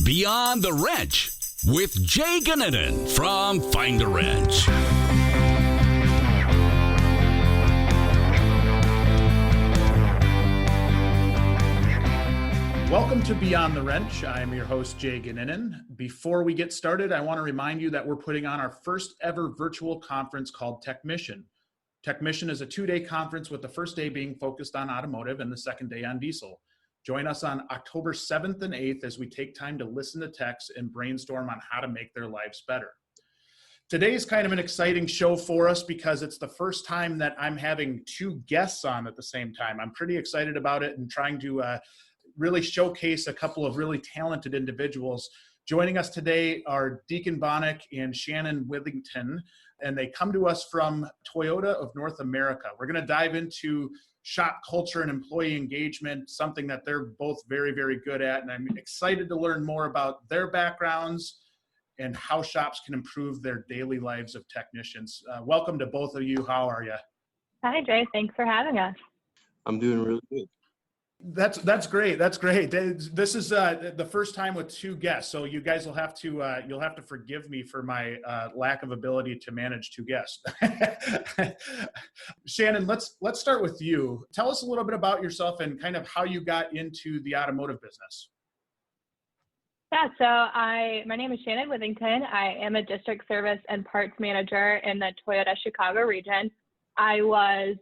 Beyond the Wrench with Jay Goninen from Find a Wrench. Welcome to Beyond the Wrench. I am your host, Jay Goninen. Before we get started, I want to remind you that we're putting on our first ever virtual conference called Techmission. Techmission is a 2-day conference with the first day being focused on automotive and the second day on diesel. Join us on October 7th and 8th as we take time to listen to techs and brainstorm on how to make their lives better. Today is kind of an exciting show for us because it's the first time that I'm having two guests on at the same time. I'm pretty excited about it and trying to really showcase a couple of really talented individuals. Joining us today are Deacon Bonick and Shannon Withington, and they come to us from Toyota of North America. We're going to dive into shop culture and employee engagement, something that they're both very, very good at, and I'm excited to learn more about their backgrounds and how shops can improve their daily lives of technicians. Welcome to both of you. How are you? Hi, Jay. Thanks for having us. I'm doing really good. That's great. That's great. This is the first time with two guests, so you guys will have to you'll have to forgive me for my lack of ability to manage two guests. Shannon, let's start with you. Tell us a little bit about yourself and kind of how you got into the automotive business. Yeah, so my name is Shannon Withington. I am a district service and parts manager in the Toyota Chicago region. I was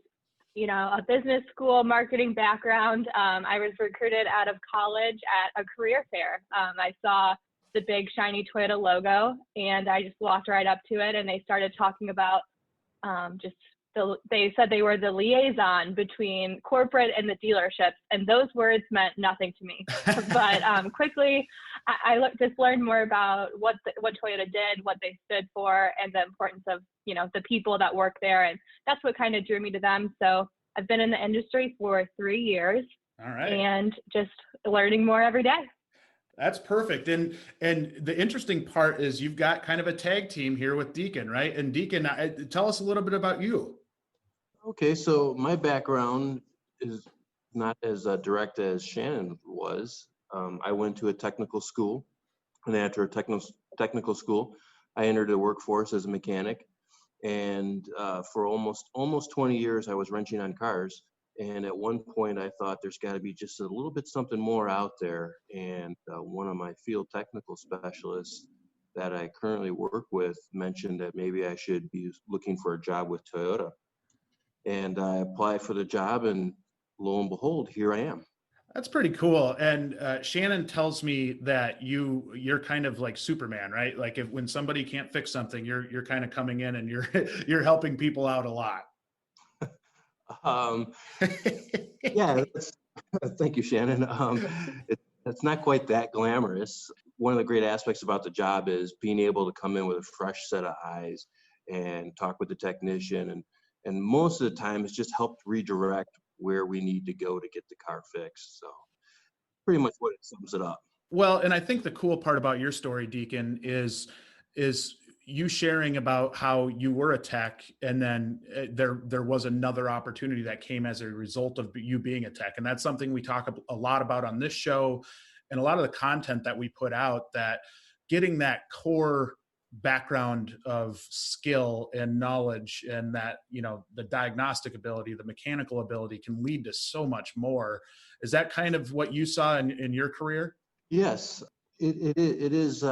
a business school marketing background. I was recruited out of college at a career fair. I saw the big shiny Toyota logo and I just walked right up to it and they started talking about they said they were the liaison between corporate and the dealerships, and those words meant nothing to me. But quickly, I just learned more about what Toyota did, what they stood for, and the importance of the people that work there, and that's what kind of drew me to them. So I've been in the industry for 3 years. All right, and just learning more every day. That's perfect. And the interesting part is you've got kind of a tag team here with Deacon, right? And Deacon, tell us a little bit about you. Okay, so my background is not as direct as Shannon was. I went to a technical school, and after a technical school, I entered the workforce as a mechanic. And for almost 20 years, I was wrenching on cars. And at one point, I thought there's got to be just a little bit something more out there. And one of my field technical specialists that I currently work with mentioned that maybe I should be looking for a job with Toyota. And I applied for the job, and lo and behold, here I am. That's pretty cool. And Shannon tells me that you're kind of like Superman, right? Like when somebody can't fix something, you're kind of coming in and you're helping people out a lot. Yeah, thank you, Shannon. It's not quite that glamorous. One of the great aspects about the job is being able to come in with a fresh set of eyes and talk with the technician, and most of the time it's just helped redirect where we need to go to get the car fixed. So pretty much what it sums it up. Well, and I think the cool part about your story, Deacon, is you sharing about how you were a tech, and then there was another opportunity that came as a result of you being a tech. And that's something we talk a lot about on this show, and a lot of the content that we put out, that getting that core background of skill and knowledge, and that the diagnostic ability, the mechanical ability, can lead to so much more. Is that kind of what you saw in your career? Yes, it is.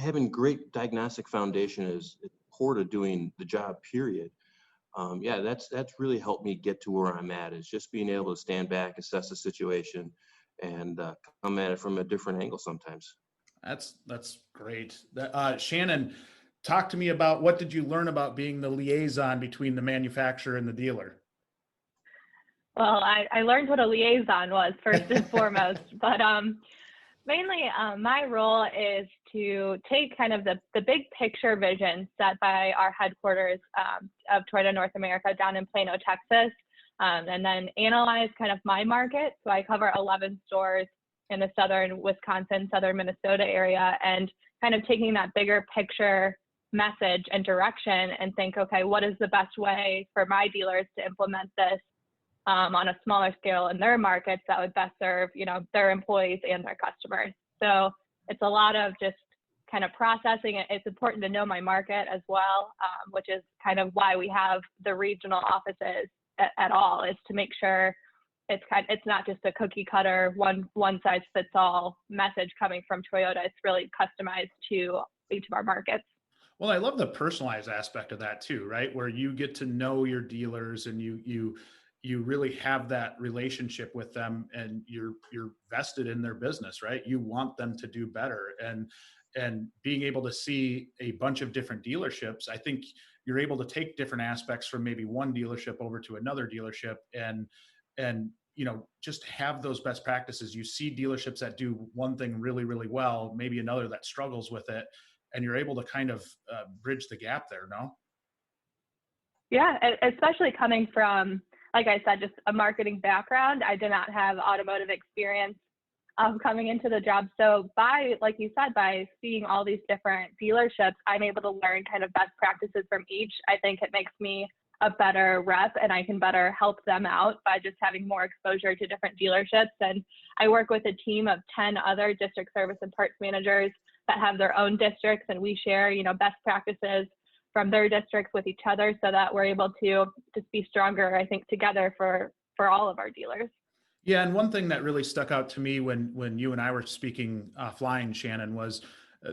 Having great diagnostic foundation is core to doing the job, period. Yeah, that's really helped me get to where I'm at, is just being able to stand back, assess the situation, and come at it from a different angle sometimes. That's great. Shannon, talk to me about, what did you learn about being the liaison between the manufacturer and the dealer? Well, I learned what a liaison was first and foremost, but mainly my role is to take kind of the big picture vision set by our headquarters of Toyota North America down in Plano, Texas, and then analyze kind of my market. So I cover 11 stores in the southern Wisconsin, southern Minnesota area, and kind of taking that bigger picture message and direction and think, okay, what is the best way for my dealers to implement this on a smaller scale in their markets that would best serve, their employees and their customers. So it's a lot of just kind of processing it. It's important to know my market as well, which is kind of why we have the regional offices at all, is to make sure it's not just a cookie cutter, one size fits all message coming from Toyota. It's really customized to each of our markets. Well, I love the personalized aspect of that too, right? Where you get to know your dealers and you really have that relationship with them, and you're vested in their business, right? You want them to do better, and being able to see a bunch of different dealerships, I think you're able to take different aspects from maybe one dealership over to another dealership, and just have those best practices. You see dealerships that do one thing really, really well, maybe another that struggles with it, and you're able to kind of bridge the gap there, no? Yeah, especially coming from, like I said, just a marketing background. I did not have automotive experience coming into the job. So like you said, by seeing all these different dealerships, I'm able to learn kind of best practices from each. I think it makes me a better rep, and I can better help them out by just having more exposure to different dealerships. And I work with a team of 10 other district service and parts managers that have their own districts, and we share, best practices from their districts with each other, so that we're able to just be stronger, I think, together for all of our dealers. Yeah, and one thing that really stuck out to me when you and I were speaking offline, Shannon, was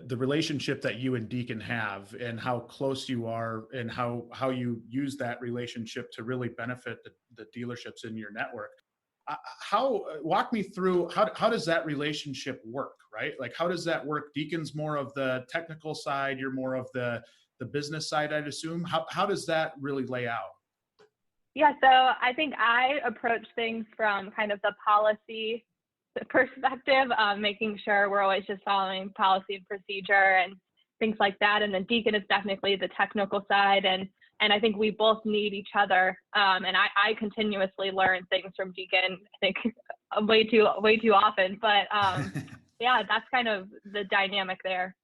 the relationship that you and Deacon have, and how close you are, and how you use that relationship to really benefit the dealerships in your network. Walk me through how does that relationship work, right? Like, how does that work? Deacon's more of the technical side, you're more of the business side, I'd assume. How does that really lay out? Yeah, so I think I approach things from kind of the policy perspective, making sure we're always just following policy and procedure and things like that. And then Deacon is definitely the technical side, and I think we both need each other. And I continuously learn things from Deacon, I think way too often. But yeah, that's kind of the dynamic there.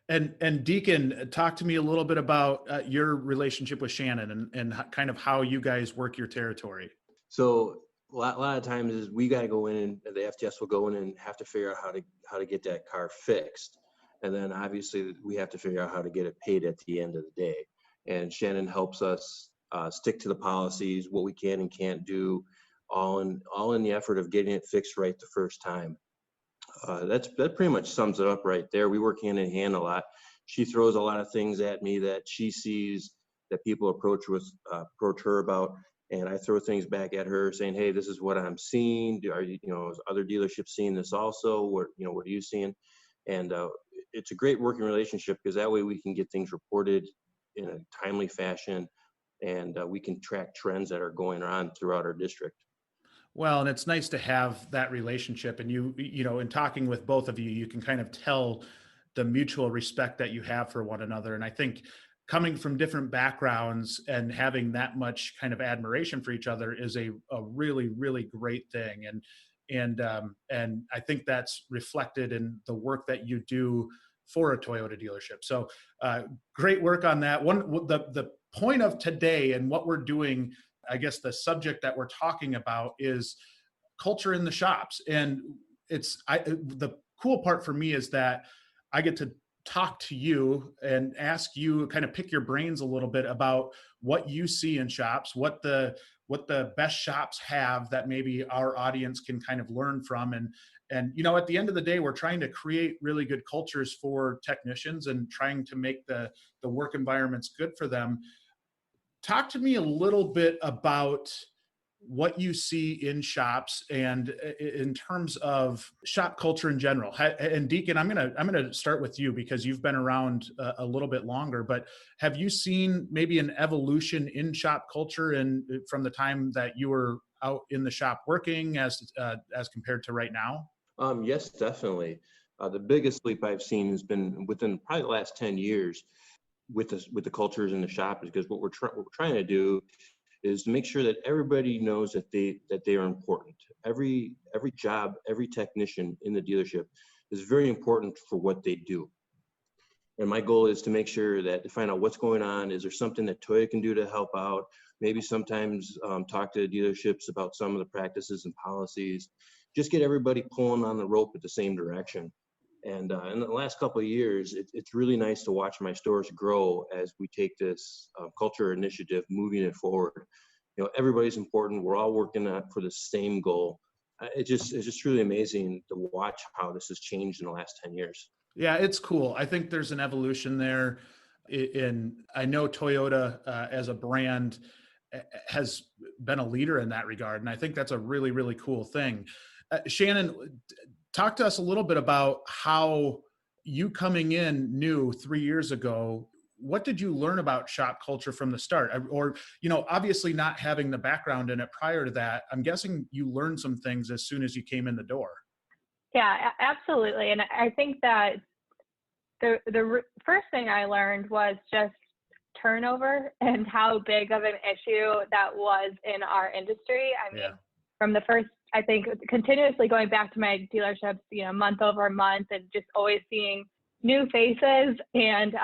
And Deacon, talk to me a little bit about your relationship with Shannon, and kind of how you guys work your territory. So a lot of times is we got to go in, and the FTS will go in and have to figure out how to get that car fixed. And then obviously we have to figure out how to get it paid at the end of the day. And Shannon helps us stick to the policies, what we can and can't do, all in the effort of getting it fixed right the first time. That pretty much sums it up right there. We work hand in hand a lot. She throws a lot of things at me that she sees that people approach her about, and I throw things back at her saying, "Hey, this is what I'm seeing. Is other dealerships seeing this also? What are you seeing?" And it's a great working relationship, because that way we can get things reported in a timely fashion, and we can track trends that are going on throughout our district. Well, and it's nice to have that relationship, and in talking with both of you, you can kind of tell the mutual respect that you have for one another. And I think coming from different backgrounds and having that much kind of admiration for each other is a really, really great thing. And I think that's reflected in the work that you do for a Toyota dealership. So great work on that. The point of today and what we're doing, I guess the subject that we're talking about is culture in the shops. And the cool part for me is that I get to talk to you and ask you, kind of pick your brains a little bit about what you see in shops, what the best shops have that maybe our audience can kind of learn from. And at the end of the day, we're trying to create really good cultures for technicians and trying to make the work environments good for them. Talk to me a little bit about what you see in shops and in terms of shop culture in general. And Deacon, I'm gonna start with you, because you've been around a little bit longer. But have you seen maybe an evolution in shop culture from the time that you were out in the shop working as compared to right now? Yes, definitely. The biggest leap I've seen has been within probably the last 10 years with the cultures in the shop, because what we're trying to do is to make sure that everybody knows that they are important. Every job, every technician in the dealership is very important for what they do. And my goal is to make sure to find out what's going on. Is there something that Toyota can do to help out? Maybe sometimes talk to the dealerships about some of the practices and policies. Just get everybody pulling on the rope at the same direction. And in the last couple of years, it's really nice to watch my stores grow as we take this culture initiative, moving it forward. Everybody's important. We're all working for the same goal. It's just really amazing to watch how this has changed in the last 10 years. Yeah, it's cool. I think there's an evolution there. I know Toyota as a brand has been a leader in that regard, and I think that's a really, really cool thing. Shannon, talk to us a little bit about how you coming in new 3 years ago. What did you learn about shop culture from the start? Or, obviously not having the background in it prior to that, I'm guessing you learned some things as soon as you came in the door. Yeah, absolutely. And I think that the first thing I learned was just turnover and how big of an issue that was in our industry. I mean, from the first, I think, continuously going back to my dealerships, month over month, and just always seeing new faces. And,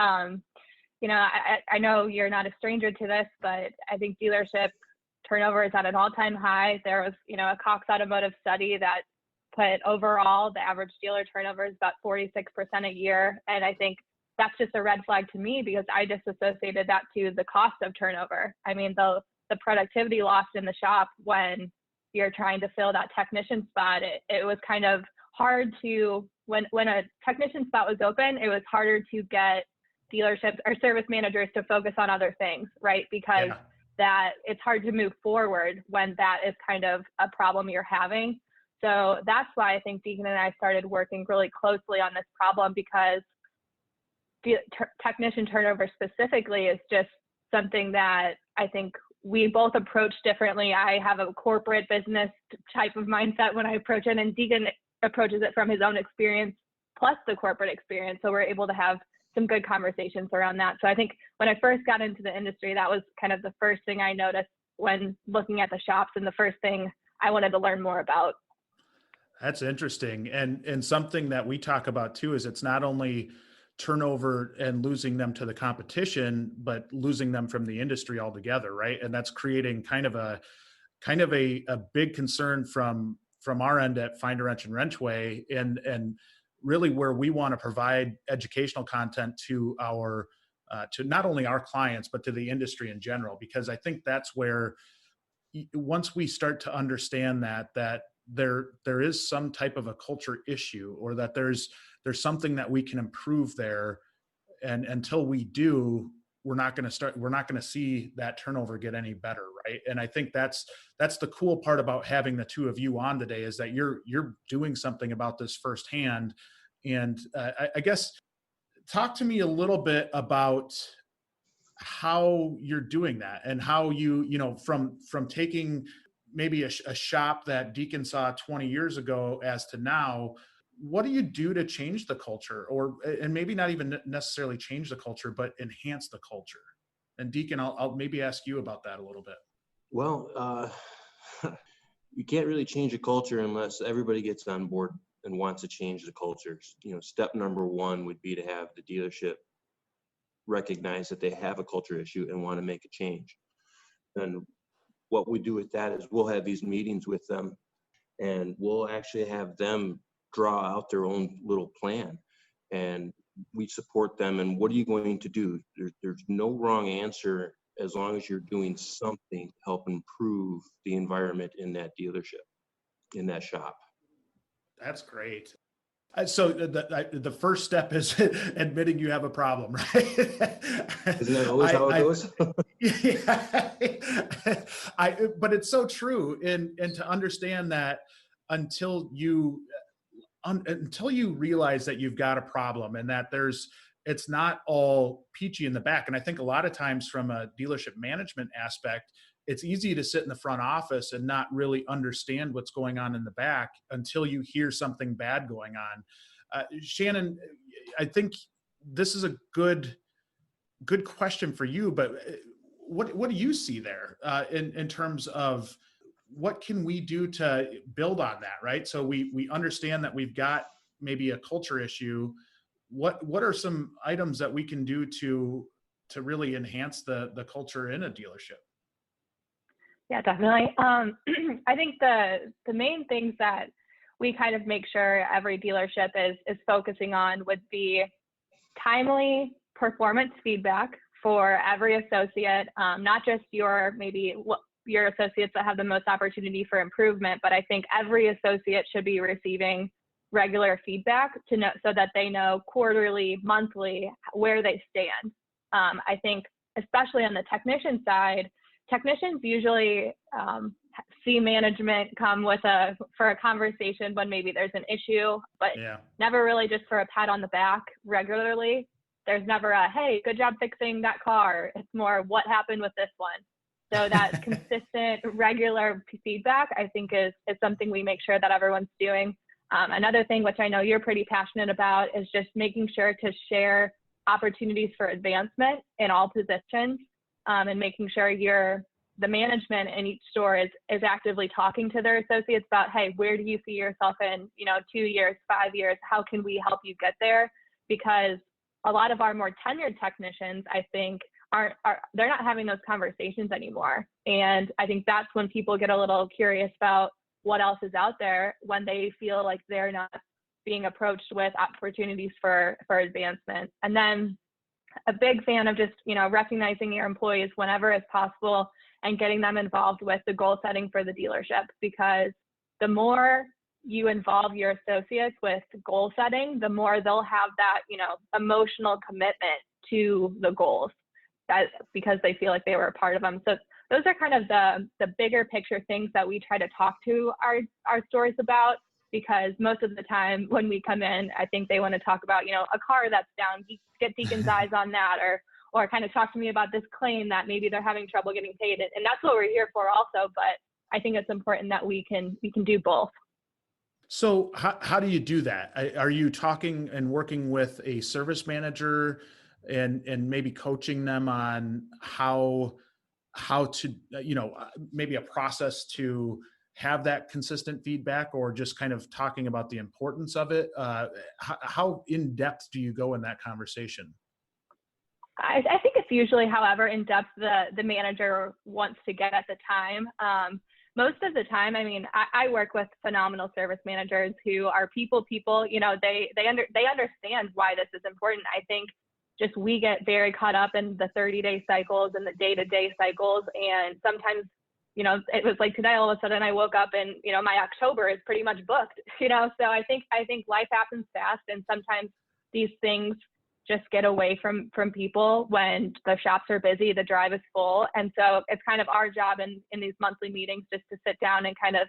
I know you're not a stranger to this, but I think dealership turnover is at an all-time high. There was, a Cox Automotive study that put overall the average dealer turnover is about 46% a year. And I think that's just a red flag to me, because I disassociated that to the cost of turnover. I mean, the productivity lost in the shop when you're trying to fill that technician spot, it was kind of hard to, when a technician spot was open, it was harder to get dealerships or service managers to focus on other things, right? Because that it's hard to move forward when that is kind of a problem you're having. So that's why I think Deacon and I started working really closely on this problem, because technician turnover specifically is just something that I think we both approach differently. I have a corporate business type of mindset when I approach it, and Deacon approaches it from his own experience plus the corporate experience. So we're able to have some good conversations around that. So I think when I first got into the industry, that was kind of the first thing I noticed when looking at the shops, and the first thing I wanted to learn more about. That's interesting. And something that we talk about too is it's not only turnover and losing them to the competition, but losing them from the industry altogether, right? And that's creating kind of a big concern from our end at Find a Wrench and WrenchWay, and really where we want to provide educational content to our to not only our clients but to the industry in general, because I think that's where once we start to understand that there is some type of a culture issue, or that there's something that we can improve there, and until we do, we're not going to see that turnover get any better, right? And I think that's the cool part about having the two of you on today, is that you're doing something about this firsthand. And I guess talk to me a little bit about how you're doing that, and how you from taking maybe a shop that Deacon saw 20 years ago as to now. What do you do to change the culture, and maybe not even necessarily change the culture, but enhance the culture? And Deacon, I'll maybe ask you about that a little bit. Well, you can't really change a culture unless everybody gets on board and wants to change the cultures. Step number one would be to have the dealership recognize that they have a culture issue and want to make a change. And what we do with that is we'll have these meetings with them, and we'll actually have them draw out their own little plan, and we support them. And what are you going to do? There's no wrong answer as long as you're doing something to help improve the environment in that dealership, in that shop. That's great. So the first step is admitting you have a problem, right? Isn't that always how it goes? But it's so true. And to understand that until you realize that you've got a problem, and that it's not all peachy in the back. And I think a lot of times from a dealership management aspect, it's easy to sit in the front office and not really understand what's going on in the back until you hear something bad going on. Shannon, I think this is a good question for you, but what do you see there in terms of what can we do to build on that, right? So we understand that we've got maybe a culture issue. What are some items that we can do to really enhance the culture in a dealership? Yeah, definitely. I think the main things that we kind of make sure every dealership is focusing on would be timely performance feedback for every associate, not just your associates that have the most opportunity for improvement, but I think every associate should be receiving regular feedback to know, so that they know quarterly, monthly, where they stand. I think especially on the technician side, technicians usually see management come for a conversation when maybe there's an issue, but never really just for a pat on the back regularly. There's never a, hey, good job fixing that car. It's more, what happened with this one? So that consistent, regular feedback, I think is something we make sure that everyone's doing. Another thing, which I know you're pretty passionate about, is just making sure to share opportunities for advancement in all positions, and making sure the management in each store is actively talking to their associates about, hey, where do you see yourself in 2 years, 5 years? How can we help you get there? Because a lot of our more tenured technicians, I think, they're not having those conversations anymore. And I think that's when people get a little curious about what else is out there, when they feel like they're not being approached with opportunities for advancement. And then a big fan of just, recognizing your employees whenever it's possible and getting them involved with the goal setting for the dealership, because the more you involve your associates with goal setting, the more they'll have that, emotional commitment to the goals, because they feel like they were a part of them. So those are kind of the bigger picture things that we try to talk to our stores about, because most of the time when we come in, I think they want to talk about, a car that's down, get Deacon's eyes on that, or kind of talk to me about this claim that maybe they're having trouble getting paid. And that's what we're here for also, but I think it's important that we can do both. So how do you do that? Are you talking and working with a service manager and maybe coaching them on how to, maybe a process to have that consistent feedback, or just kind of talking about the importance of it? How in depth do you go in that conversation? I think it's usually however in depth the manager wants to get at the time. Most of the time, I work with phenomenal service managers who are people, they understand why this is important. I think just we get very caught up in the 30-day cycles and the day-to-day cycles. And sometimes, it was like today, all of a sudden I woke up and, my October is pretty much booked, so I think life happens fast. And sometimes these things just get away from people when the shops are busy, the drive is full. And so it's kind of our job in these monthly meetings just to sit down and kind of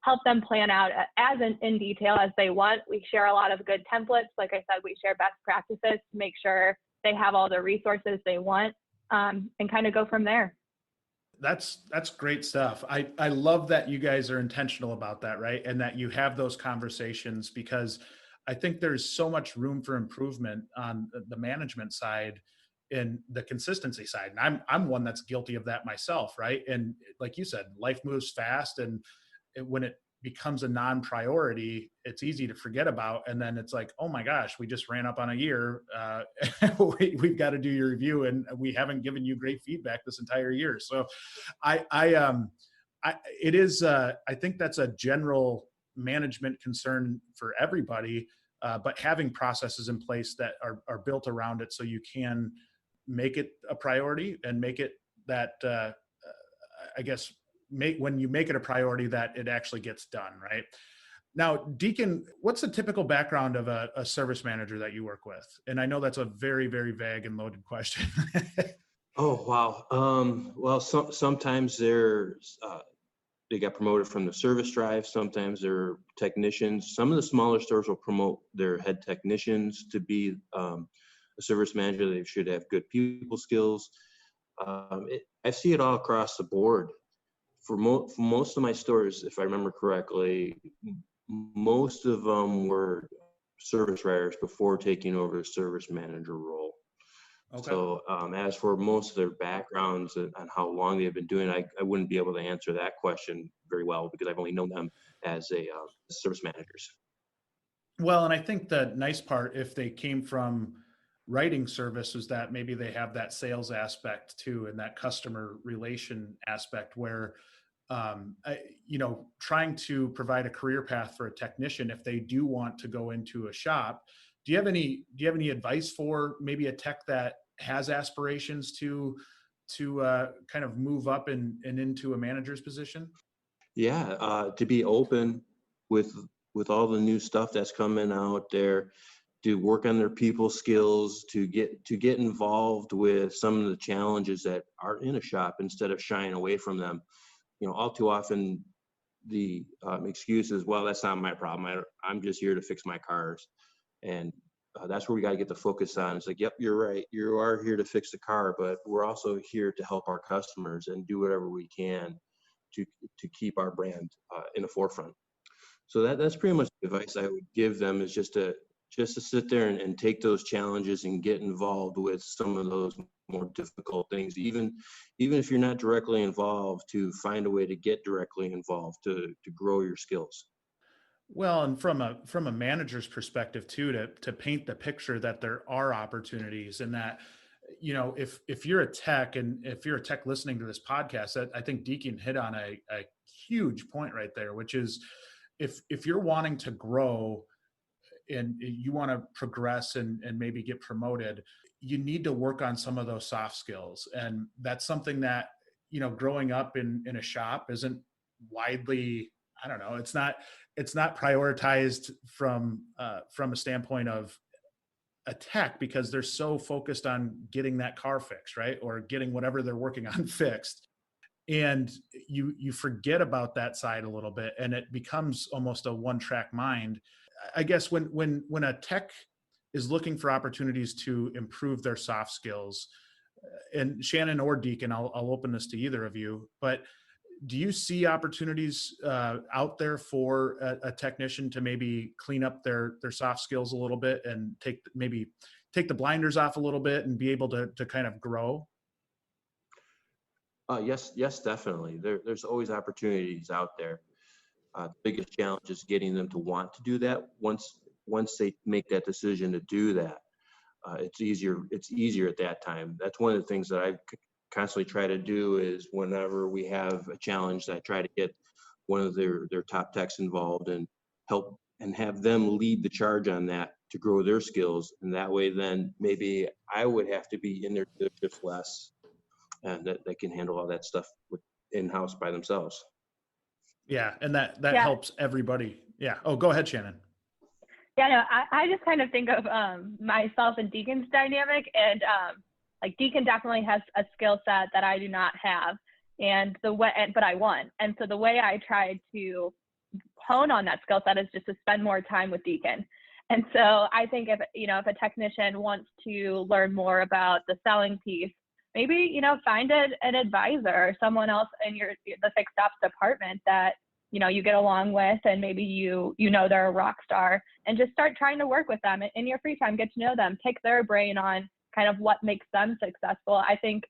help them plan out as in detail as they want. We share a lot of good templates. Like I said, we share best practices to make sure they have all the resources they want, and kind of go from there. That's great stuff. I love that you guys are intentional about that, right? And that you have those conversations, because I think there's so much room for improvement on the management side and the consistency side. And I'm one that's guilty of that myself, right? And like you said, life moves fast, and when it becomes a non-priority, it's easy to forget about. And then it's like, oh my gosh, we just ran up on a year. We've got to do your review, and we haven't given you great feedback this entire year. So I think that's a general management concern for everybody, but having processes in place that are built around it, so you can make it a priority and make it that, when you make it a priority, that it actually gets done, right? Now, Deacon, what's the typical background of a service manager that you work with? And I know that's a very, very vague and loaded question. Oh, wow. Well, sometimes they got promoted from the service drive. Sometimes they're technicians. Some of the smaller stores will promote their head technicians to be a service manager. They should have good people skills. I see it all across the board. For most of my stores, if I remember correctly, most of them were service writers before taking over the service manager role. Okay. So as for most of their backgrounds and how long they've been doing it, I wouldn't be able to answer that question very well, because I've only known them as service managers. Well, and I think the nice part, if they came from writing service, is that maybe they have that sales aspect too, and that customer relation aspect, where trying to provide a career path for a technician if they do want to go into a shop. Do you have any advice for maybe a tech that has aspirations to kind of move up and into a manager's position? Yeah, to be open with all the new stuff that's coming out there, to work on their people skills, to get involved with some of the challenges that are in a shop instead of shying away from them. All too often the excuse is, well, that's not my problem. I'm just here to fix my cars. And that's where we got to get the focus on. It's like, yep, you're right. You are here to fix the car, but we're also here to help our customers and do whatever we can to keep our brand in the forefront. So that's pretty much the advice I would give them, is just to sit there and take those challenges and get involved with some of those more difficult things. Even if you're not directly involved, to find a way to get directly involved to grow your skills. Well, and from a manager's perspective too, to paint the picture that there are opportunities, and that, if you're a tech, and if you're a tech listening to this podcast, I think Deacon hit on a huge point right there, which is if you're wanting to grow and you want to progress and maybe get promoted, you need to work on some of those soft skills. And that's something that, growing up in a shop isn't widely, I don't know, it's not prioritized from a standpoint of a tech, because they're so focused on getting that car fixed, right? Or getting whatever they're working on fixed. And you forget about that side a little bit, and it becomes almost a one-track mind. I guess when a tech is looking for opportunities to improve their soft skills, and Shannon or Deacon, I'll open this to either of you, but do you see opportunities out there for a technician to maybe clean up their soft skills a little bit and take the blinders off a little bit and be able to kind of grow? Yes, definitely. There's always opportunities out there. The biggest challenge is getting them to want to do that. Once they make that decision to do that, it's easier at that time. That's one of the things that I constantly try to do, is whenever we have a challenge, I try to get one of their top techs involved and help and have them lead the charge on that to grow their skills. And that way, then maybe I would have to be in their dealerships less, and that they can handle all that stuff in-house by themselves. Yeah, and that helps everybody. Yeah. Oh, go ahead, Shannon. Yeah, no, I just kind of think of myself and Deacon's dynamic, and like Deacon definitely has a skill set that I do not have, but I want. And so the way I try to hone on that skill set is just to spend more time with Deacon. And so I think if a technician wants to learn more about the selling piece, maybe, find an advisor or someone else in the fixed ops department that, you get along with, and maybe they're a rock star, and just start trying to work with them in your free time, get to know them, pick their brain on kind of what makes them successful. I think,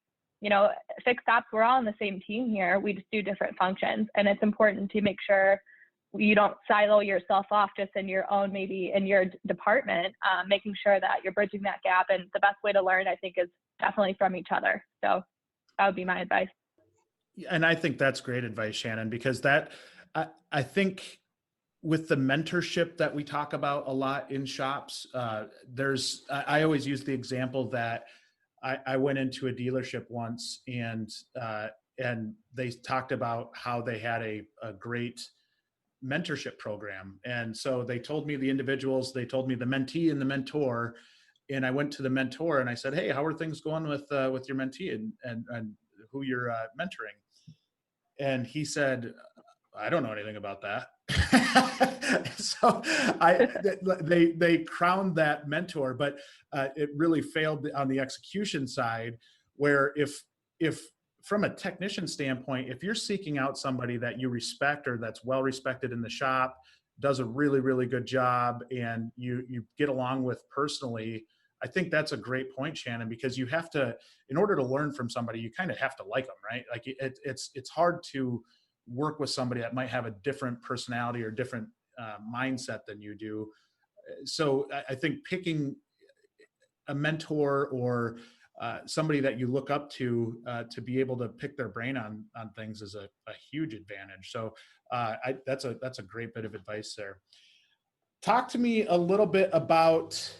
fixed ops, we're all on the same team here. We just do different functions, and it's important to make sure you don't silo yourself off just in your own, maybe in your department, making sure that you're bridging that gap. And the best way to learn, I think, is definitely from each other. So that would be my advice. And I think that's great advice, Shannon, because I think with the mentorship that we talk about a lot in shops, I always use the example that I went into a dealership once, and they talked about how they had a great mentorship program. And so they told me the mentee and the mentor, and I went to the mentor and I said, "Hey, how are things going with your mentee and who you're mentoring?" And he said, "I don't know anything about that." So they crowned that mentor, but it really failed on the execution side, where if from a technician standpoint, if you're seeking out somebody that you respect or that's well respected in the shop, does a really, really good job, and you get along with personally, I think that's a great point, Shannon, because you have to, in order to learn from somebody, you kind of have to like them, right? Like it's hard to work with somebody that might have a different personality or different mindset than you do. So I think picking a mentor or somebody that you look up to be able to pick their brain on things is a huge advantage. So that's a great bit of advice there. Talk to me a little bit about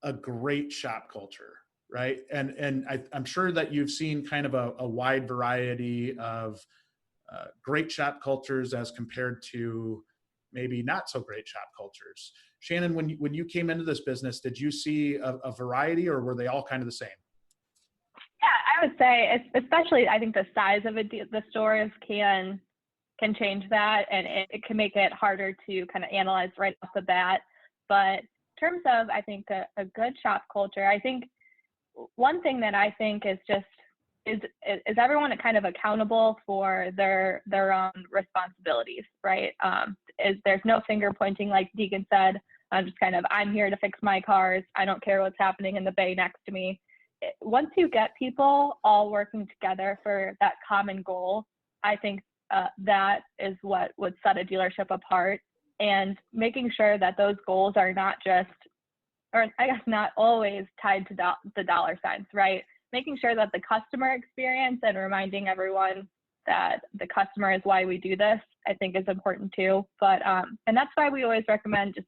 a great shop culture, right? And I'm sure that you've seen kind of a wide variety of great shop cultures as compared to maybe not so great shop cultures. Shannon, when you came into this business, did you see a variety, or were they all kind of the same? Yeah, I would say, especially I think the size of the stores can change that, and it can make it harder to kind of analyze right off the bat. But in terms of, I think, a good shop culture, I think one thing that I think is just is everyone kind of accountable for their own responsibilities, right? There's no finger pointing, like Deacon said. I'm just kind of, I'm here to fix my cars. I don't care what's happening in the bay next to me. Once you get people all working together for that common goal, I think that is what would set a dealership apart, and making sure that those goals are not just, or I guess not always tied to the dollar signs, right? Making sure that the customer experience and reminding everyone that the customer is why we do this, I think is important too. But, and that's why we always recommend just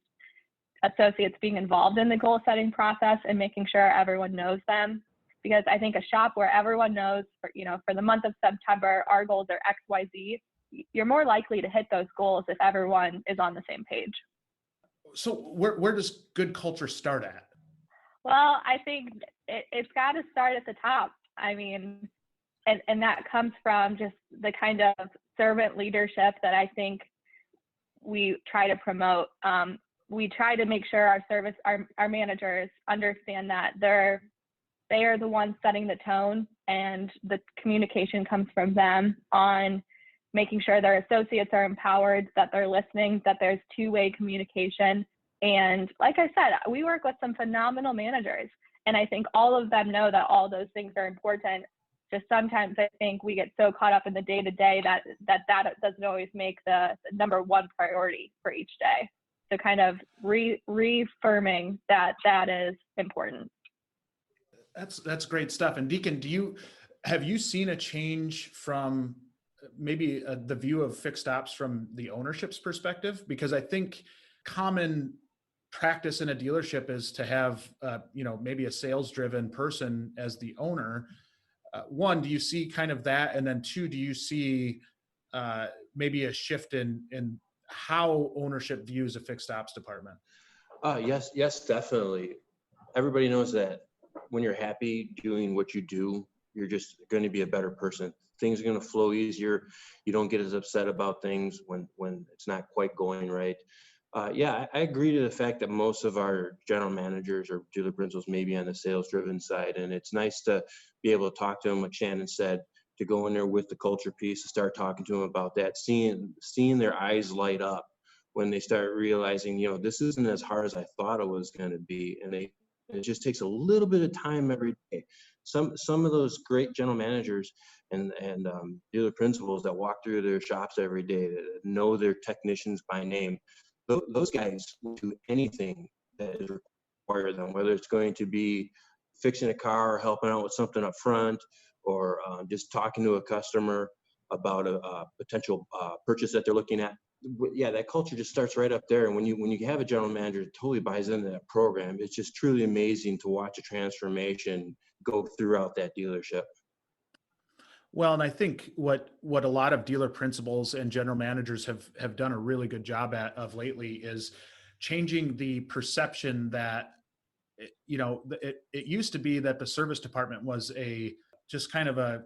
associates being involved in the goal setting process and making sure everyone knows them. Because I think a shop where everyone knows, for the month of September, our goals are X, Y, Z, you're more likely to hit those goals if everyone is on the same page. So where does good culture start at? Well, I think it's got to start at the top. I mean, and that comes from just the kind of servant leadership that I think we try to promote. We try to make sure our managers understand that they are the ones setting the tone, and the communication comes from them on making sure their associates are empowered, that they're listening, that there's two-way communication. And like I said, we work with some phenomenal managers, and I think all of them know that all those things are important. Just sometimes I think we get so caught up in the day-to-day that doesn't always make the number one priority for each day. So kind of reaffirming that is important. That's great stuff. And Deacon, have you seen a change from maybe the view of fixed ops from the ownership's perspective? Because I think common practice in a dealership is to have maybe a sales driven person as the owner. One, do you see kind of that? And then two, do you see maybe a shift in how ownership views a fixed ops department? Yes, definitely. Everybody knows that when you're happy doing what you do, you're just going to be a better person. Things are going to flow easier. You don't get as upset about things when it's not quite going right. I agree to the fact that most of our general managers or dealer principals may be on the sales-driven side, and it's nice to be able to talk to them, like Shannon said, to go in there with the culture piece, to start talking to them about that, seeing their eyes light up when they start realizing, this isn't as hard as I thought it was going to be, and it just takes a little bit of time every day. Some of those great general managers and dealer principals that walk through their shops every day, that know their technicians by name, those guys will do anything that is required of them, whether it's going to be fixing a car or helping out with something up front, or just talking to a customer about a potential purchase that they're looking at. Yeah, that culture just starts right up there. And when you have a general manager that totally buys into that program, it's just truly amazing to watch a transformation go throughout that dealership. Well, and I think what a lot of dealer principals and general managers have done a really good job of lately is changing the perception that, it used to be that the service department was just kind of a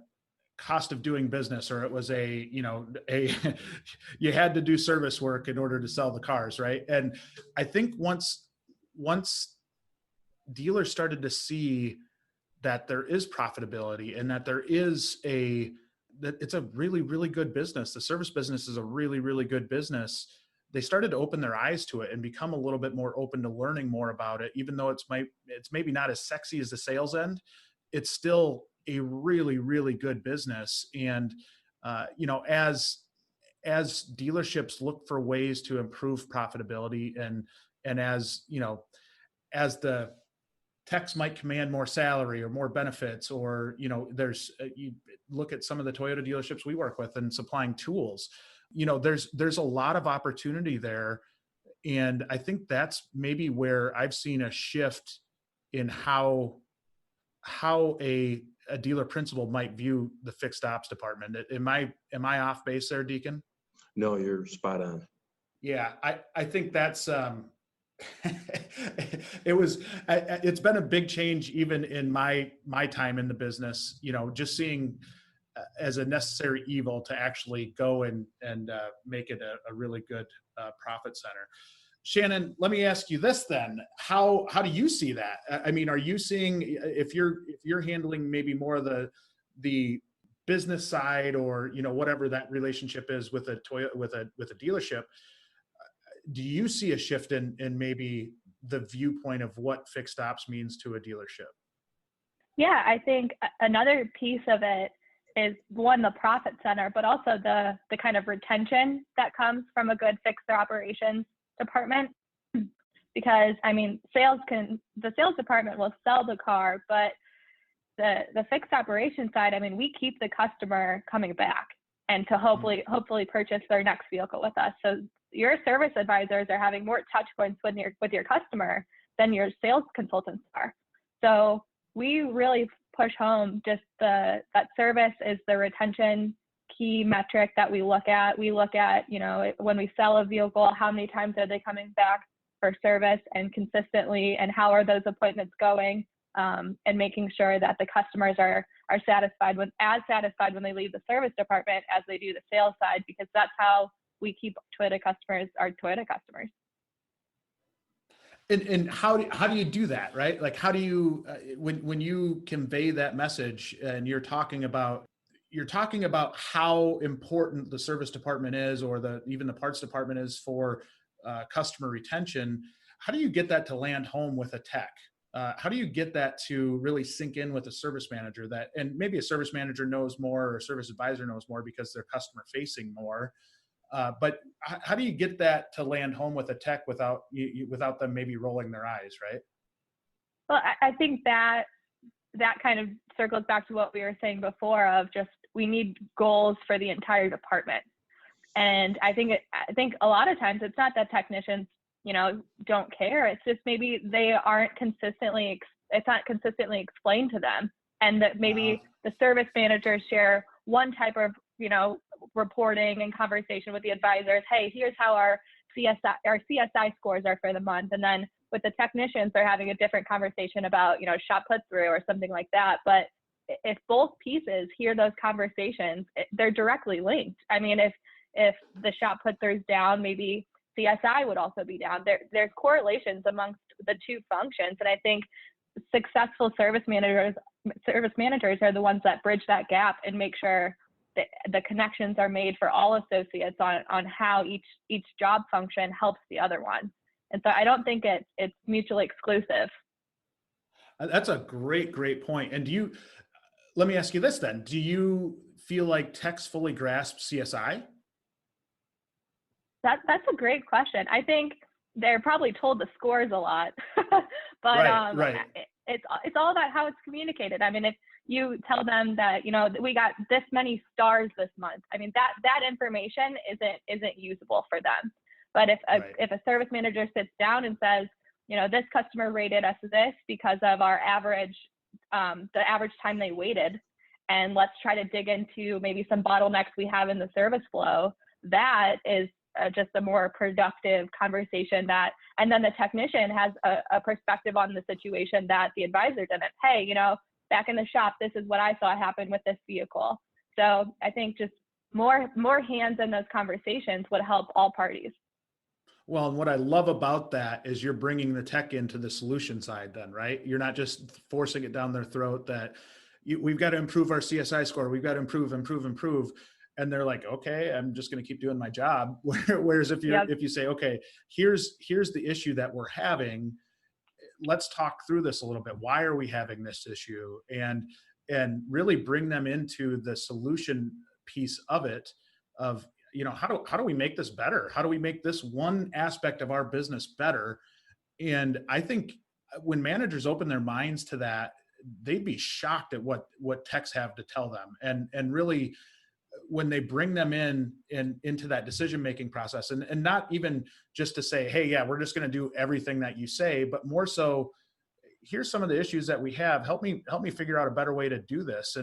cost of doing business, or it was you had to do service work in order to sell the cars, right? And I think once dealers started to see that there is profitability and that that it's a really, really good business. The service business is a really, really good business. They started to open their eyes to it and become a little bit more open to learning more about it. Even though it's maybe not as sexy as the sales end, it's still a really, really good business. And, as dealerships look for ways to improve profitability and as the techs might command more salary or more benefits, or, there's, you look at some of the Toyota dealerships we work with and supplying tools, there's a lot of opportunity there. And I think that's maybe where I've seen a shift in how a dealer principal might view the fixed ops department. Am I off base there, Deacon? No, you're spot on. Yeah, I think that's it's been a big change even in my time in the business, just seeing as a necessary evil to actually go and make it a really good profit center. Shannon, let me ask you this then. How do you see that? I mean, are you seeing, if you're handling maybe more of the business side, or whatever that relationship is with a dealership, do you see a shift in maybe the viewpoint of what fixed ops means to a dealership? Yeah, I think another piece of it is, one, the profit center, but also the kind of retention that comes from a good fixed operations department. Because the sales department will sell the car, but the fixed operations side, we keep the customer coming back and to hopefully purchase their next vehicle with us. So your service advisors are having more touch points with your customer than your sales consultants are. So we really push home just that service is the retention key metric that we look at. We look at, when we sell a vehicle, how many times are they coming back for service and consistently, and how are those appointments going, and making sure that the customers are satisfied when they leave the service department as they do the sales side, because that's how we keep Toyota customers our Toyota customers. And how do you do that, right? Like, how do you, when you convey that message and you're talking about how important the service department is, or even the parts department is for customer retention, how do you get that to land home with a tech? How do you get that to really sink in with a service manager, and maybe a service manager knows more, or a service advisor knows more because they're customer facing more? But how do you get that to land home with a tech without them maybe rolling their eyes, right? Well, I think that kind of circles back to what we were saying before of just, we need goals for the entire department. And I think a lot of times it's not that technicians, don't care. It's just maybe it's not consistently explained to them. And that maybe the service managers share one type of, reporting and conversation with the advisors. Hey, here's how our CSI scores are for the month. And then with the technicians, they're having a different conversation about, shop put through or something like that. But if both pieces hear those conversations, they're directly linked. If the shop put through's down, maybe CSI would also be down. There's correlations amongst the two functions. And I think successful service managers are the ones that bridge that gap and make sure that the connections are made for all associates on how each job function helps the other one. And so I don't think it's mutually exclusive. That's a great point. And let me ask you this then. Do you feel like techs fully grasp CSI? That's a great question. I think they're probably told the scores a lot, but right. It's all about how it's communicated. If you tell them that, we got this many stars this month, that information isn't usable for them. But if a service manager sits down and says, this customer rated us this because of our average, the average time they waited, and let's try to dig into maybe some bottlenecks we have in the service flow, that is just a more productive conversation and then the technician has a perspective on the situation that the advisor didn't. Hey, back in the shop, this is what I saw happen with this vehicle. So I think just more hands in those conversations would help all parties. Well, and what I love about that is you're bringing the tech into the solution side then, right? You're not just forcing it down their throat that we've got to improve our CSI score. We've got to improve. And they're like, okay, I'm just going to keep doing my job. Whereas if you say, okay, here's the issue that we're having, let's talk through this a little bit. Why are we having this issue? And really bring them into the solution piece of it, of, how do we make this better? How do we make this one aspect of our business better? And I think when managers open their minds to that, they'd be shocked at what techs have to tell them. And really, when they bring them into that decision-making process, and not even just to say, hey, yeah, we're just going to do everything that you say, but more so, here's some of the issues that we have. Help me figure out a better way to do this.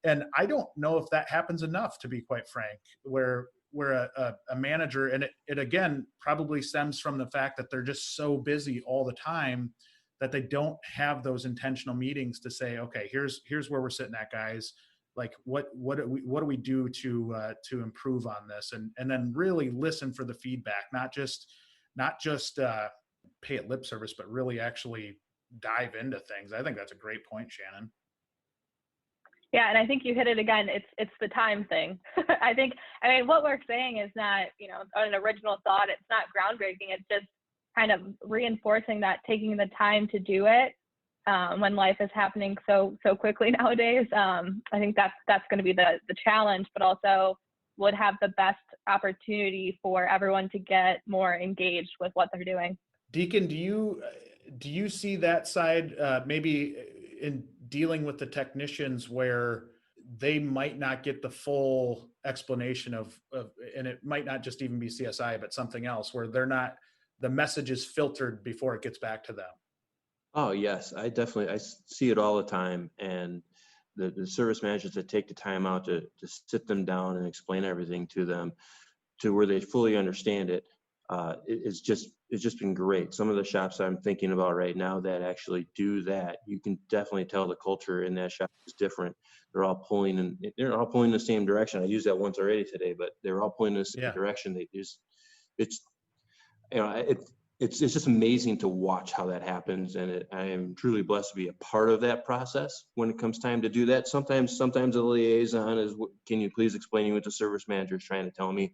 And I don't know if that happens enough, to be quite frank, where a manager, and it again probably stems from the fact that they're just so busy all the time that they don't have those intentional meetings to say, okay, here's where we're sitting at, guys. Like what do we do to improve on this, and then really listen for the feedback, not just pay it lip service, but really actually dive into things. I think that's a great point, Shannon. Yeah, and I think you hit it again. It's the time thing. I mean, what we're saying is not, an original thought. It's not groundbreaking. It's just kind of reinforcing that, taking the time to do it when life is happening so quickly nowadays. I think that's going to be the challenge, but also would have the best opportunity for everyone to get more engaged with what they're doing. Deacon, do you see that side maybe in dealing with the technicians where they might not get the full explanation of, and it might not just even be CSI, but something else, where the message is filtered before it gets back to them? Oh yes, I see it all the time. And the service managers that take the time out to sit them down and explain everything to them to where they fully understand it, it's just been great. Some of the shops I'm thinking about right now that actually do that, you can definitely tell the culture in that shop is different. They're all pulling in the same direction. I used that once already today, but they're all pulling in the same direction. It's just amazing to watch how that happens, and I am truly blessed to be a part of that process when it comes time to do that. Sometimes the liaison is, can you please explain what the service manager is trying to tell me?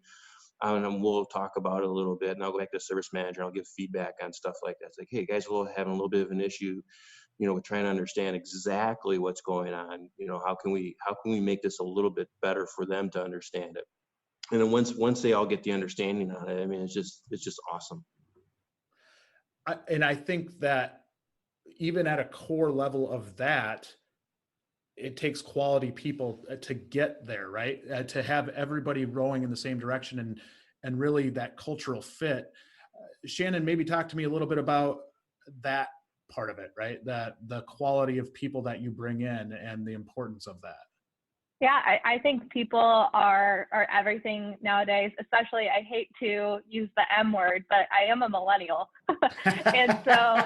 And we'll talk about it a little bit, and I'll go back to the service manager and I'll give feedback on stuff like that. It's like, hey guys, we're having a little bit of an issue, with trying to understand exactly what's going on. How can we make this a little bit better for them to understand it? And then once they all get the understanding on it, I mean, it's just awesome. And I think that even at a core level of that, it takes quality people to get there, right? To have everybody rowing in the same direction and really that cultural fit. Shannon, maybe talk to me a little bit about that part of it, right? That the quality of people that you bring in and the importance of that. Yeah, I think people are everything nowadays, especially, I hate to use the M word, but I am a millennial. And so,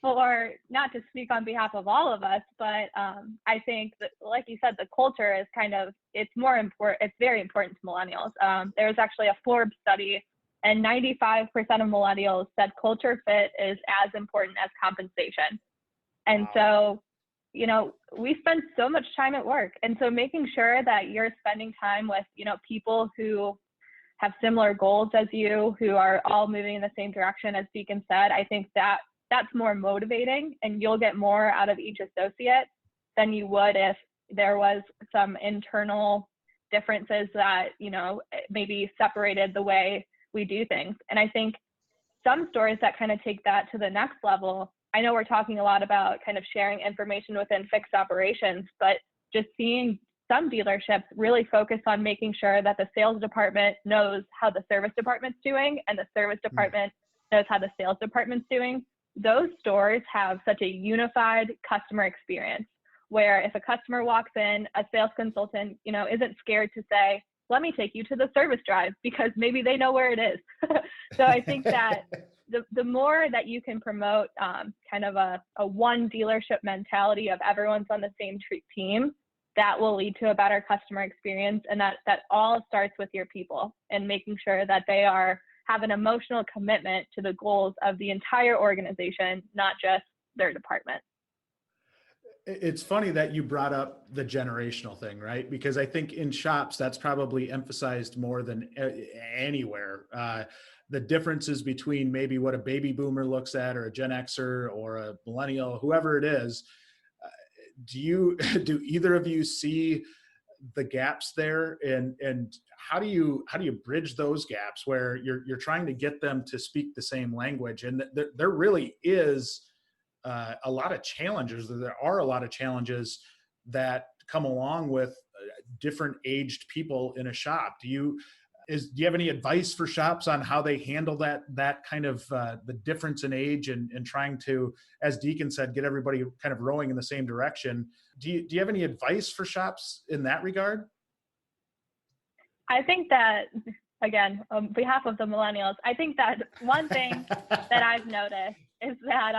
for not to speak on behalf of all of us, but I think that, like you said, the culture is it's very important to millennials. There was actually a Forbes study, and 95% of millennials said culture fit is as important as compensation. And so, we spend so much time at work. And so making sure that you're spending time with, people who have similar goals as you, who are all moving in the same direction, as Deacon said, I think that's more motivating, and you'll get more out of each associate than you would if there was some internal differences that, maybe separated the way we do things. And I think some stories that kind of take that to the next level, I know we're talking a lot about kind of sharing information within fixed operations, but just seeing some dealerships really focus on making sure that the sales department knows how the service department's doing, and the service department knows how the sales department's doing. Those stores have such a unified customer experience, where if a customer walks in, a sales consultant, isn't scared to say, let me take you to the service drive, because maybe they know where it is. So I think that the more that you can promote kind of a one dealership mentality of everyone's on the same team, that will lead to a better customer experience. And that all starts with your people and making sure that they have an emotional commitment to the goals of the entire organization, not just their department. It's funny that you brought up the generational thing, right? Because I think in shops, that's probably emphasized more than anywhere. The differences between maybe what a baby boomer looks at, or a Gen Xer, or a millennial, whoever it is. Do either of you see the gaps there, and how do you bridge those gaps where you're trying to get them to speak the same language? And there really is a lot of challenges. There are a lot of challenges that come along with different aged people in a shop. Do you have any advice for shops on how they handle that kind of the difference in age and trying to, as Deacon said, get everybody kind of rowing in the same direction? Do you have any advice for shops in that regard? I think that, again, on behalf of the millennials, I think that one thing that I've noticed is that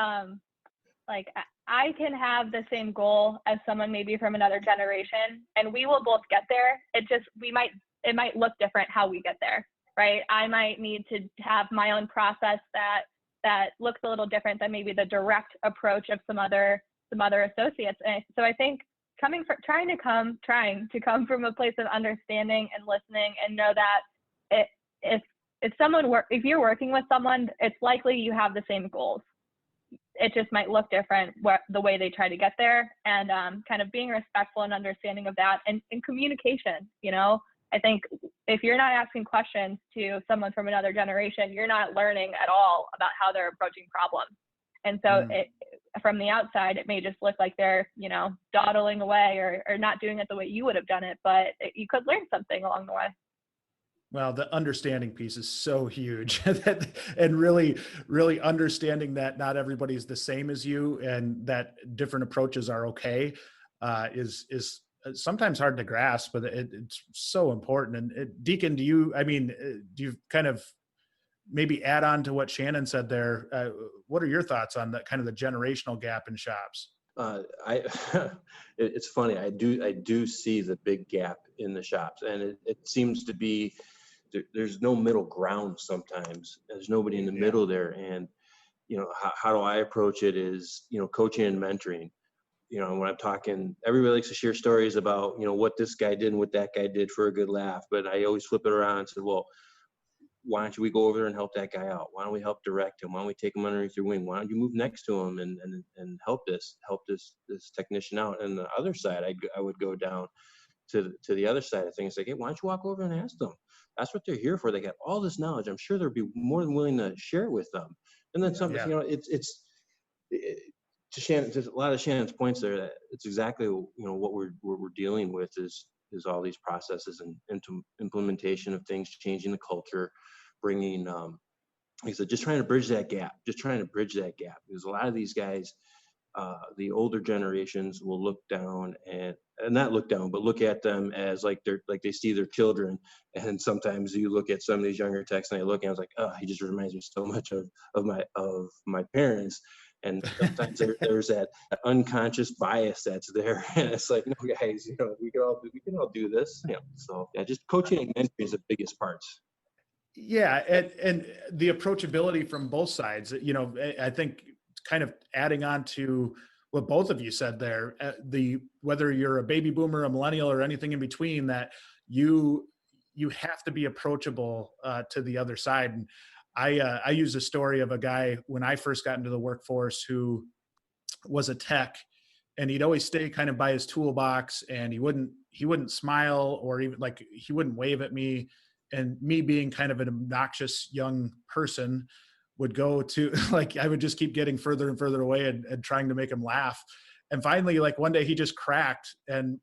like I can have the same goal as someone maybe from another generation, and we will both get there. It might look different how we get there, right? I might need to have my own process that looks a little different than maybe the direct approach of some other associates. And so I think trying to come from a place of understanding and listening, and know that if you're working with someone, it's likely you have the same goals. It just might look different the way they try to get there, and kind of being respectful and understanding of that, and communication. I think if you're not asking questions to someone from another generation, you're not learning at all about how they're approaching problems. And so from the outside, it may just look like they're, dawdling away or not doing it the way you would have done it, but you could learn something along the way. Well, the understanding piece is so huge, and really, really understanding that not everybody's the same as you, and that different approaches are okay, is sometimes hard to grasp, but it's so important. And Deacon, do you kind of maybe add on to what Shannon said there? What are your thoughts on that kind of the generational gap in shops? It's funny. I do see the big gap in the shops, and it seems to be there's no middle ground. Sometimes there's nobody in the middle there. And how do I approach it is coaching and mentoring. When I'm talking, everybody likes to share stories about what this guy did and what that guy did for a good laugh, but I always flip it around and say, well, why don't we go over there and help that guy out? Why don't we help direct him? Why don't we take him underneath your wing? Why don't you move next to him and help this technician out? And the other side, I would go down to the other side of things, like, hey, why don't you walk over and ask them? That's what they're here for. They got all this knowledge. I'm sure they'll be more than willing to share it with them. And then some, to a lot of Shannon's points there, it's exactly what we're dealing with is all these processes and implementation of things, changing the culture, bringing like I said, just trying to bridge that gap, because a lot of these guys, the older generations will look down and not look down, but look at them as like they see their children. And sometimes you look at some of these younger techs and I look and I was like, oh, he just reminds me so much of my parents. And sometimes there's that unconscious bias that's there, and it's like, no, guys, we can all do this. So just coaching and mentoring is the biggest parts. Yeah, and the approachability from both sides. I think kind of adding on to what both of you said there, whether you're a baby boomer, a millennial, or anything in between, that you have to be approachable to the other side. And I use a story of a guy when I first got into the workforce who was a tech, and he'd always stay kind of by his toolbox, and he wouldn't smile, or even like he wouldn't wave at me. And me being kind of an obnoxious young person would go to I would just keep getting further and further away and trying to make him laugh. And finally, one day he just cracked, and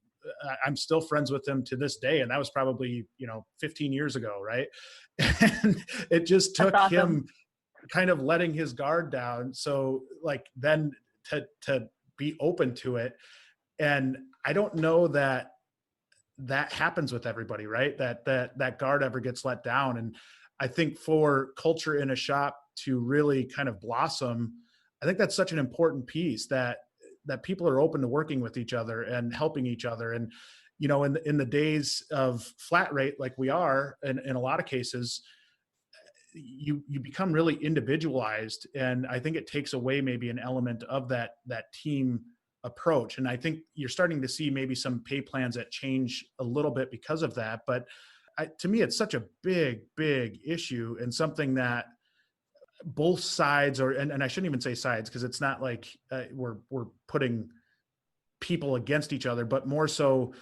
I'm still friends with him to this day. And that was probably, 15 years ago. Right. And it just took him kind of letting his guard down. So then to be open to it. And I don't know that happens with everybody, right? That guard ever gets let down. And I think for culture in a shop to really kind of blossom, I think that's such an important piece that people are open to working with each other and helping each other. And, in the days of flat rate, like we are, in a lot of cases, you become really individualized. And I think it takes away maybe an element of that team approach. And I think you're starting to see maybe some pay plans that change a little bit because of that. But to me, it's such a big, big issue, and something that both sides and I shouldn't even say sides, because it's not like we're putting people against each other, but more so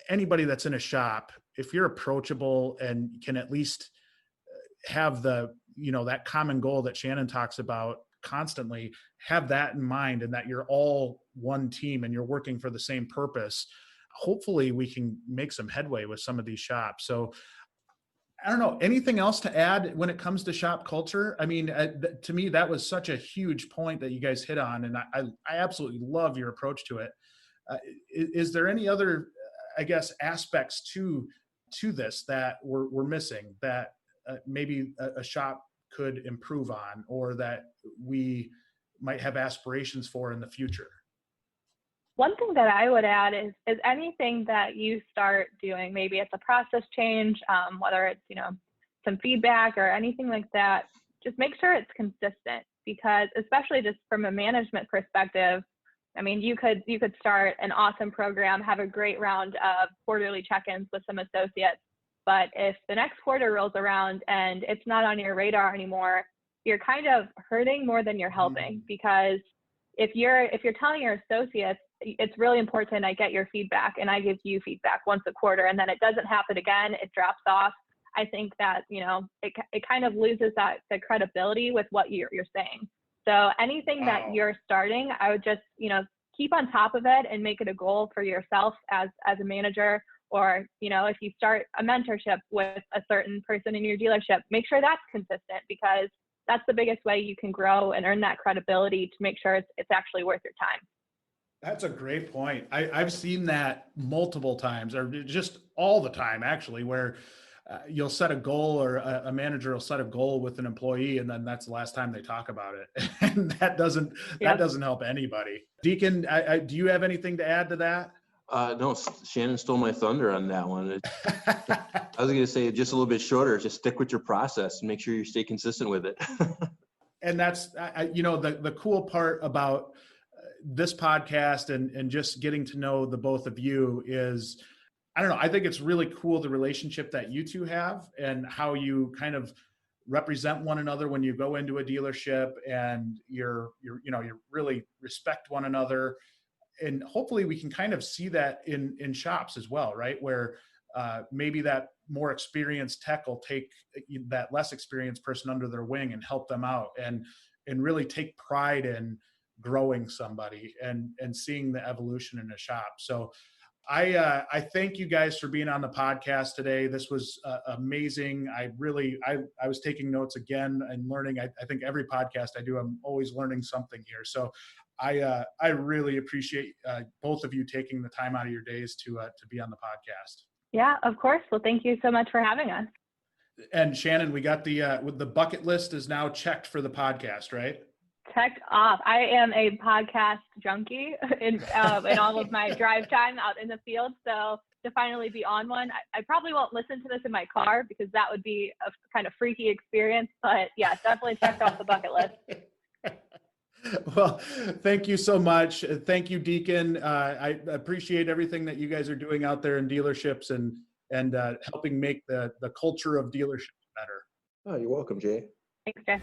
anybody that's in a shop, if you're approachable and can at least have the, that common goal that Shannon talks about, constantly, have that in mind and that you're all one team and you're working for the same purpose, hopefully we can make some headway with some of these shops. So I don't know, anything else to add when it comes to shop culture? I mean, to me, that was such a huge point that you guys hit on, and I absolutely love your approach to it. Is there any other, I guess, aspects to this that we're missing that maybe a shop could improve on, or that we might have aspirations for in the future? One thing that I would add is anything that you start doing, maybe it's a process change, whether it's, some feedback or anything like that, just make sure it's consistent, because especially just from a management perspective, I mean, you could start an awesome program, have a great round of quarterly check-ins with some associates, but if the next quarter rolls around and it's not on your radar anymore, you're kind of hurting more than you're helping, because if you're telling your associates, it's really important I get your feedback and I give you feedback once a quarter, and then it doesn't happen again, it drops off, I think that, it kind of loses the credibility with what you're saying. So anything that you're starting, I would just, keep on top of it and make it a goal for yourself as a manager. Or, if you start a mentorship with a certain person in your dealership, make sure that's consistent, because that's the biggest way you can grow and earn that credibility to make sure it's actually worth your time. That's a great point. I've seen that multiple times, or just all the time, actually, where you'll set a goal, or a manager will set a goal with an employee, and then that's the last time they talk about it. And that doesn't help anybody. Deacon, do you have anything to add to that? No, Shannon stole my thunder on that one. I was going to say just a little bit shorter. Just stick with your process and make sure you stay consistent with it. And that's, the cool part about this podcast and just getting to know the both of you is, I don't know, I think it's really cool, the relationship that you two have and how you kind of represent one another when you go into a dealership, and you really respect one another. And hopefully we can kind of see that in shops as well, right? Where maybe that more experienced tech will take that less experienced person under their wing and help them out, and really take pride in growing somebody and seeing the evolution in a shop. So I thank you guys for being on the podcast today. This was amazing. I was taking notes again and learning. I think every podcast I do, I'm always learning something here. So I really appreciate both of you taking the time out of your days to be on the podcast. Yeah, of course. Well, thank you so much for having us. And Shannon, we got the bucket list is now checked for the podcast, right? Checked off. I am a podcast junkie in all of my drive time out in the field. So to finally be on one, I probably won't listen to this in my car, because that would be a kind of freaky experience. But yeah, definitely checked off the bucket list. Well, thank you so much. Thank you, Deacon. I appreciate everything that you guys are doing out there in dealerships and helping make the culture of dealerships better. Oh, you're welcome, Jay. Thanks, Jeff.